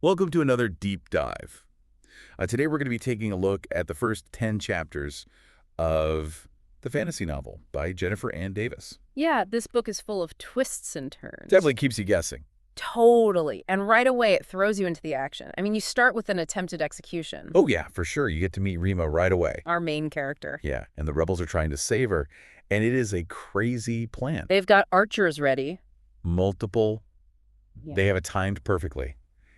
Welcome to another deep dive. Today we're going to be taking a look at the first 10 chapters of the fantasy novel by Jennifer Ann Davis. Yeah, this book is full of twists and turns. Definitely keeps you guessing. Totally. And right away, it throws you into the action. I mean, you start with an attempted execution. Oh yeah, for sure. You get to meet Rima right away. Our main character. Yeah, and the rebels are trying to save her, and it is a crazy plan. They've got archers ready. Multiple. Yeah. They have it timed perfectly.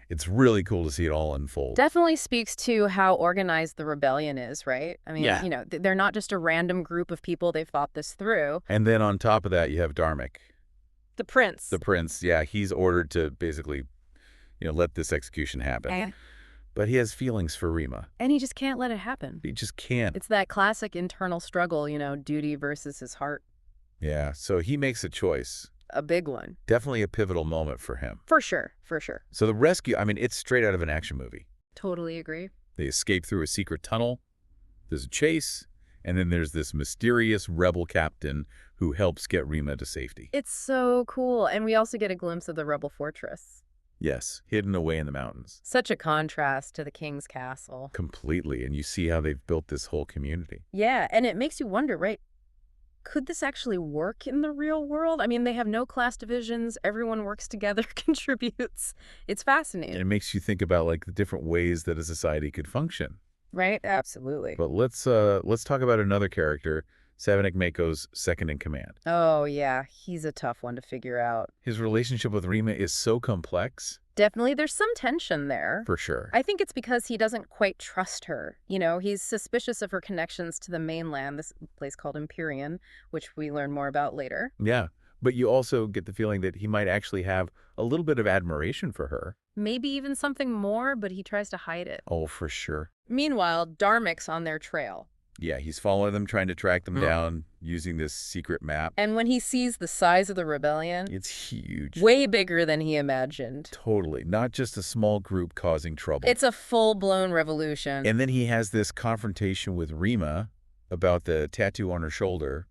It's really cool to see it all unfold. Definitely speaks to how organized the rebellion is, right? I mean, Yeah. They're not just a random group of people. They've thought this through. And then on top of that, you have Dharmic. The prince. The prince, yeah, he's ordered to basically, let this execution happen. But he has feelings for Rima. And he just can't let it happen. He just can't. It's that classic internal struggle, duty versus his heart. Yeah, so he makes a choice. A big one. Definitely a pivotal moment for him. For sure, for sure. So the rescue, it's straight out of an action movie. Totally agree. They escape through a secret tunnel. There's a chase. And then there's this mysterious rebel captain who helps get Rima to safety. It's so cool. And we also get a glimpse of the rebel fortress. Yes, hidden away in the mountains. Such a contrast to the king's castle. Completely. And you see how they've built this whole community. Yeah, and it makes you wonder, right? Could this actually work in the real world? I mean, they have no class divisions. Everyone works together, contributes. It's fascinating. And it makes you think about the different ways that a society could function. Right? Absolutely. But let's talk about another character, Savinik Mako's second in command. Oh, yeah. He's a tough one to figure out. His relationship with Rima is so complex. Definitely, there's some tension there. For sure. I think it's because he doesn't quite trust her. He's suspicious of her connections to the mainland, this place called Empyrean, which we learn more about later. Yeah, but you also get the feeling that he might actually have a little bit of admiration for her. Maybe even something more, but he tries to hide it. Oh, for sure. Meanwhile, Dharmic's on their trail. Yeah, he's following them, trying to track them down using this secret map. And when he sees the size of the rebellion, It's huge. way bigger than he imagined. Totally. Not just a small group causing trouble. It's a full-blown revolution. And then he has this confrontation with Rima about the tattoo on her shoulder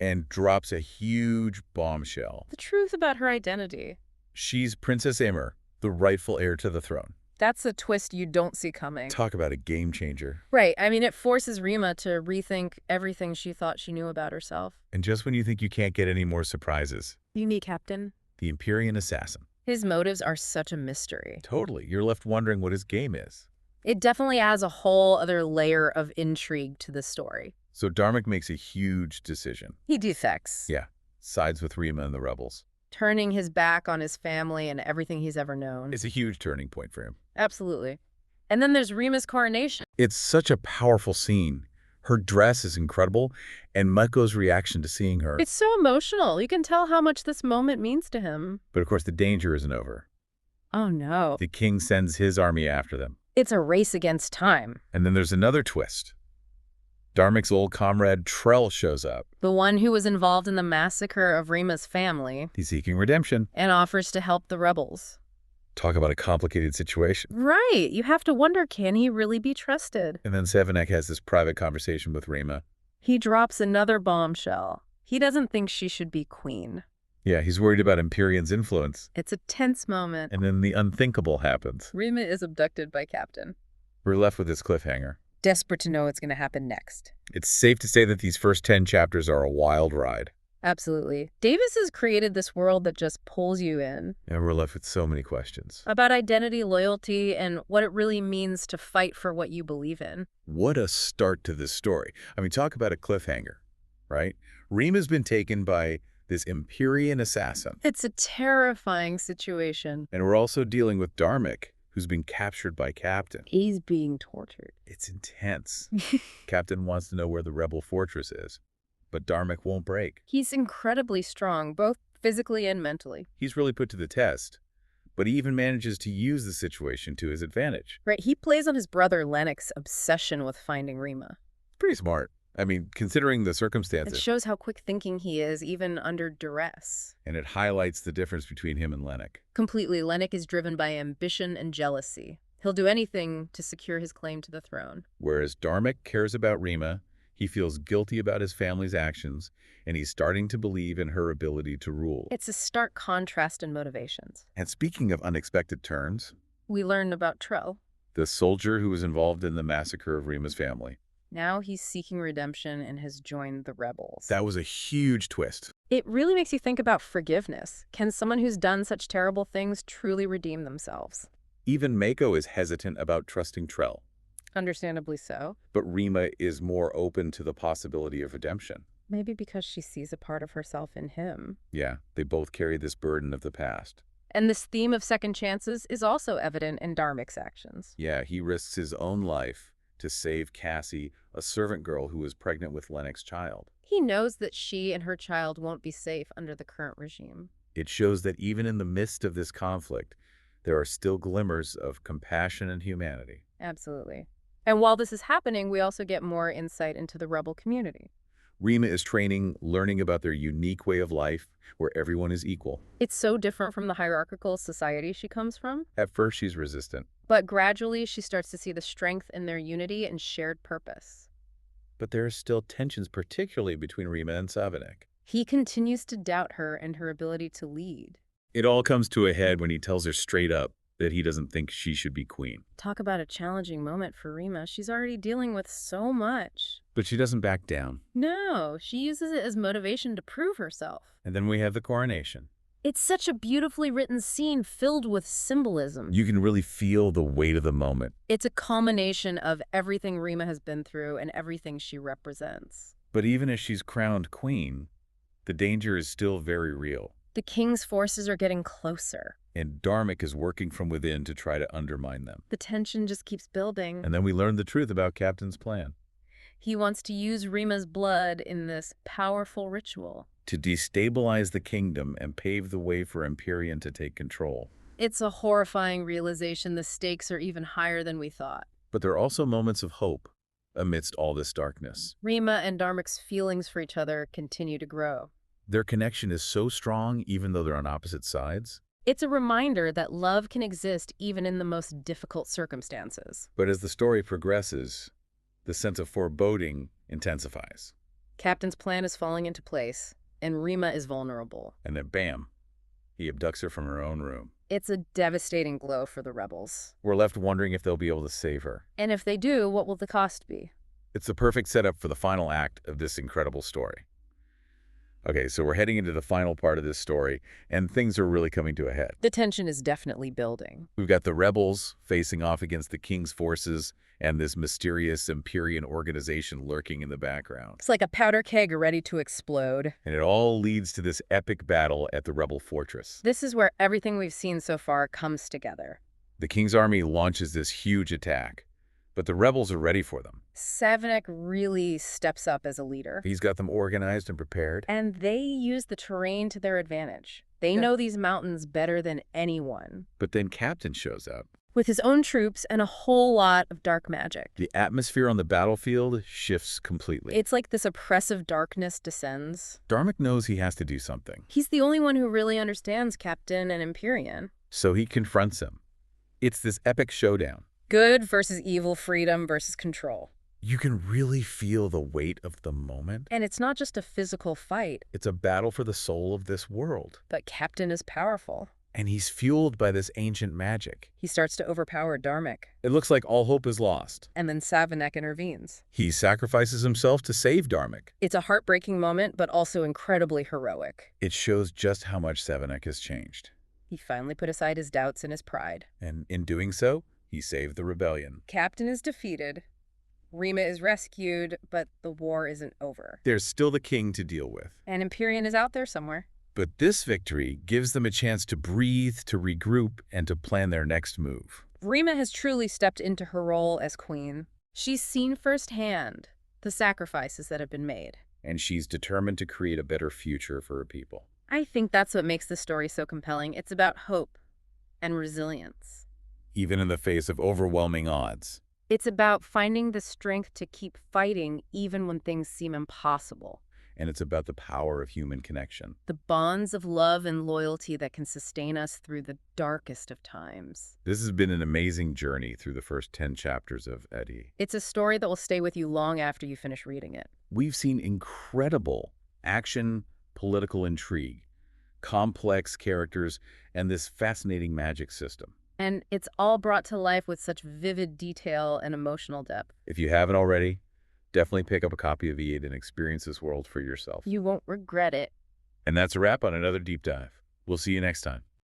and drops a huge bombshell. The truth about her identity. She's Princess Emmer, the rightful heir to the throne. That's a twist you don't see coming. Talk about a game changer. Right. I mean, it forces Rima to rethink everything she thought she knew about herself. And just when you think you can't get any more surprises, You meet Captain. the Empyrean assassin. His motives are such a mystery. Totally. You're left wondering what his game is. It definitely adds a whole other layer of intrigue to the story. So Dharmic makes a huge decision. He defects. Yeah. Sides with Rima and the rebels. Turning his back on his family and everything he's ever known. It's a huge turning point for him. Absolutely. And then there's Rima's coronation. It's such a powerful scene. Her dress is incredible, and Mako's reaction to seeing her. It's so emotional. You can tell how much this moment means to him. But of course, the danger isn't over. Oh, no. The king sends his army after them. It's a race against time. And then there's another twist. Dharmic's old comrade Trell shows up. The one who was involved in the massacre of Rima's family. He's seeking redemption. And offers to help the rebels. Talk about a complicated situation. Right. You have to wonder, can he really be trusted? And then Savinik has this private conversation with Rima. He drops another bombshell. He doesn't think she should be queen. Yeah, he's worried about Empyrean's influence. It's a tense moment. And then the unthinkable happens. Rima is abducted by Captain. We're left with this cliffhanger. Desperate to know what's going to happen next. It's safe to say that these first 10 chapters are a wild ride. Absolutely. Davis has created this world that just pulls you in. And we're left with so many questions. About identity, loyalty, and what it really means to fight for what you believe in. What a start to this story. Talk about a cliffhanger, right? Rima's been taken by this Empyrean assassin. It's a terrifying situation. And we're also dealing with Dharmic, who's been captured by Captain. He's being tortured. It's intense. Captain wants to know where the rebel fortress is, but Dharmic won't break. He's incredibly strong, both physically and mentally. He's really put to the test, but he even manages to use the situation to his advantage. Right, he plays on his brother Lennox's obsession with finding Rima. Pretty smart. Considering the It circumstances. shows how quick thinking he is, even under duress. And it highlights the difference between him and Lennox. Completely, Lennox is driven by ambition and jealousy. He'll do anything to secure his claim to the throne. Whereas Dharmic cares about Rima, he feels guilty about his family's actions, and he's starting to believe in her ability to rule. It's a stark contrast in motivations. And speaking of unexpected turns, We learn about Trell. the soldier who was involved in the massacre of Rima's family. Now he's seeking redemption and has joined the rebels. That was a huge twist. It really makes you think about forgiveness. Can someone who's done such terrible things truly redeem themselves? Even Mako is hesitant about trusting Trell, Understandably so. but Rima is more open to the possibility of redemption. Maybe because she sees a part of herself in him. Yeah, they both carry this burden of the past. And this theme of second chances is also evident in Dharmik's actions. Yeah, he risks his own life to save Cassie, a servant girl who was pregnant with Lennox's child. He knows that she and her child won't be safe under the current regime. It shows that even in the midst of this conflict, there are still glimmers of compassion and humanity. Absolutely. And while this is happening, we also get more insight into the rebel community. Rima is training, learning about their unique way of life, where everyone is equal. It's so different from the hierarchical society she comes from, At first, she's resistant, but gradually she starts to see the strength in their unity and shared purpose. but there are still tensions, particularly between Rima and Savanek. He continues to doubt her and her ability to lead. It all comes to a head when he tells her straight up that he doesn't think she should be queen. Talk about a challenging moment for Rima. She's already dealing with so much. But she doesn't back down. No, she uses it as motivation to prove herself. And then we have the coronation. It's such a beautifully written scene filled with symbolism. You can really feel the weight of the moment. It's a culmination of everything Rima has been through and everything she represents. But even as she's crowned queen, the danger is still very real. The king's forces are getting closer. And Dharmik is working from within to try to undermine them. The tension just keeps building. And then we learn the truth about Captain's plan. He wants to use Rima's blood in this powerful ritual. To destabilize the kingdom and pave the way for Empyrean to take control. It's a horrifying realization the stakes are even higher than we thought. But there are also moments of hope amidst all this darkness. Rima and Dharmik's feelings for each other continue to grow. Their connection is so strong even though they're on opposite sides. It's a reminder that love can exist even in the most difficult circumstances. But as the story progresses, the sense of foreboding intensifies. Captain's plan is falling into place, and Rima is vulnerable. And then bam, he abducts her from her own room. It's a devastating blow for the rebels. We're left wondering if they'll be able to save her. And if they do, what will the cost be? It's the perfect setup for the final act of this incredible story. Okay, so we're heading into the final part of this story, and things are really coming to a head. The tension is definitely building. We've got the rebels facing off against the king's forces and this mysterious Empyrean organization lurking in the background. It's like a powder keg ready to explode. And it all leads to this epic battle at the rebel fortress. This is where everything we've seen so far comes together. The king's army launches this huge attack, but the rebels are ready for them. Savanek really steps up as a leader. He's got them organized and prepared. And they use the terrain to their advantage. They know these mountains better than anyone. But then Captain shows up. With his own troops and a whole lot of dark magic. The atmosphere on the battlefield shifts completely. It's like this oppressive darkness descends. Dharmik knows he has to do something. He's the only one who really understands Captain and Empyrean. So he confronts him. It's this epic showdown. Good versus evil, freedom versus control. You can really feel the weight of the moment. And it's not just a physical fight. It's a battle for the soul of this world. But Captain is powerful. And he's fueled by this ancient magic. He starts to overpower Dharmik. It looks like all hope is lost. And then Savanek intervenes. He sacrifices himself to save Dharmik. It's a heartbreaking moment, but also incredibly heroic. It shows just how much Savanek has changed. He finally put aside his doubts and his pride. And in doing so, he saved the rebellion. Captain is defeated. Rima is rescued, but the war isn't over. There's still the king to deal with. And Empyrean is out there somewhere. But this victory gives them a chance to breathe, to regroup, and to plan their next move. Rima has truly stepped into her role as queen. She's seen firsthand the sacrifices that have been made. And she's determined to create a better future for her people. I think that's what makes this story so compelling. It's about hope and resilience. Even in the face of overwhelming odds. It's about finding the strength to keep fighting even when things seem impossible. And it's about the power of human connection. The bonds of love and loyalty that can sustain us through the darkest of times. This has been an amazing journey through the first 10 chapters of Eddie. It's a story that will stay with you long after you finish reading it. We've seen incredible action, political intrigue, complex characters, and this fascinating magic system. And it's all brought to life with such vivid detail and emotional depth. If you haven't already, definitely pick up a copy of E8 and experience this world for yourself. You won't regret it. And that's a wrap on another deep dive. We'll see you next time.